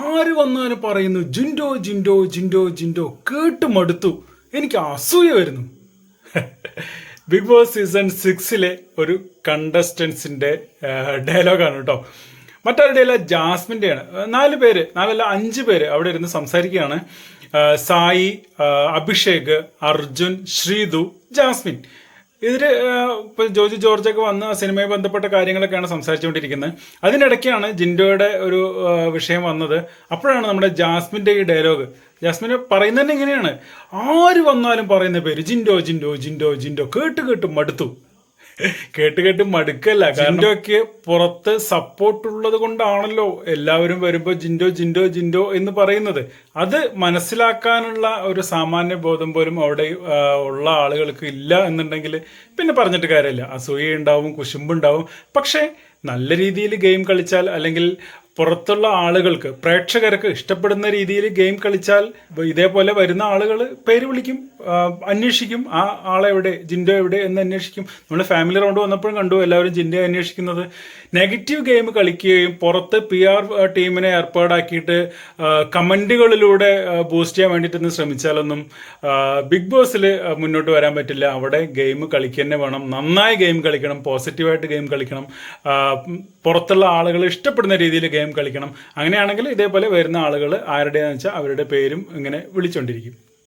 ആര് വന്നാലും പറയുന്നു ജിൻഡോ ജിൻഡോ ജിൻഡോ ജിൻഡോ കേട്ട് മടുത്തു. എനിക്ക് അസൂയ വരുന്നു. ബിഗ് ബോസ് സീസൺ 6 ഒരു കണ്ടസ്റ്റൻസിന്റെ ഡയലോഗാണ് കേട്ടോ. മറ്റാരുടെയല്ല, ജാസ്മിൻ്റെയാണ്. 4 പേര്, 5 പേര് അവിടെ ഇരുന്ന് സംസാരിക്കുകയാണ്. സായി, അഭിഷേക്, അർജുൻ, ശ്രീതു, ജാസ്മിൻ. ഇതിൽ ഇപ്പോൾ ജോജി ജോർജൊക്കെ വന്ന് സിനിമയെ ബന്ധപ്പെട്ട കാര്യങ്ങളൊക്കെയാണ് സംസാരിച്ചുകൊണ്ടിരിക്കുന്നത്. അതിനിടയ്ക്കാണ് ജിൻഡോയുടെ ഒരു വിഷയം വന്നത്. അപ്പോഴാണ് നമ്മുടെ ജാസ്മിൻ്റെ ഈ ഡയലോഗ്. ജാസ്മിന് പറയുന്നത് തന്നെ ഇങ്ങനെയാണ്: ആര് വന്നാലും പറയുന്ന പേര് ജിൻഡോ ജിൻഡോ ജിൻഡോ ജിൻഡോ കേട്ട് കേട്ട് മടുത്തു. കേട്ട് മടുക്കല്ല, ജിൻഡോയ്ക്ക് പുറത്ത് സപ്പോർട്ട് ഉള്ളത് കൊണ്ടാണല്ലോ എല്ലാവരും വരുമ്പോൾ ജിൻഡോ ജിൻഡോ ജിൻഡോ എന്ന് പറയുന്നത്. അത് മനസ്സിലാക്കാനുള്ള ഒരു സാമാന്യ ബോധം പോലും അവിടെ ഉള്ള ആളുകൾക്ക് ഇല്ല എന്നുണ്ടെങ്കിൽ പിന്നെ പറഞ്ഞിട്ട് കാര്യമില്ല. അസൂയ ഉണ്ടാവും, കുശുമ്പുണ്ടാവും. പക്ഷേ നല്ല രീതിയിൽ ഗെയിം കളിച്ചാൽ, അല്ലെങ്കിൽ പുറത്തുള്ള ആളുകൾക്ക്, പ്രേക്ഷകർക്ക് ഇഷ്ടപ്പെടുന്ന രീതിയിൽ ഗെയിം കളിച്ചാൽ ഇതേപോലെ വരുന്ന ആളുകൾ പേര് വിളിക്കും, അന്വേഷിക്കും. ആ ആളെവിടെ, ജിൻഡോ എവിടെ എന്ന് അന്വേഷിക്കും. നമ്മൾ ഫാമിലി റൗണ്ട് വന്നപ്പോഴും കണ്ടു എല്ലാവരും ജിൻഡോ അന്വേഷിക്കുന്നത്. നെഗറ്റീവ് ഗെയിം കളിക്കുകയും പുറത്ത് PR ടീമിനെ ഏർപ്പാടാക്കിയിട്ട് കമൻറ്റുകളിലൂടെ ബൂസ്റ്റ് ചെയ്യാൻ വേണ്ടിയിട്ടൊന്ന് ശ്രമിച്ചാലൊന്നും ബിഗ് ബോസിൽ മുന്നോട്ട് വരാൻ പറ്റില്ല. അവിടെ ഗെയിം കളിക്കുക തന്നെ വേണം, നന്നായി ഗെയിം കളിക്കണം, പോസിറ്റീവായിട്ട് ഗെയിം കളിക്കണം, പുറത്തുള്ള ആളുകൾ ഇഷ്ടപ്പെടുന്ന രീതിയിൽ ഗെയിം കളിക്കണം. അങ്ങനെയാണെങ്കിൽ ഇതേപോലെ വരുന്ന ആളുകൾ ആരുടെയാണെന്ന് വെച്ചാൽ അവരുടെ പേരും ഇങ്ങനെ വിളിച്ചുകൊണ്ടിരിക്കും.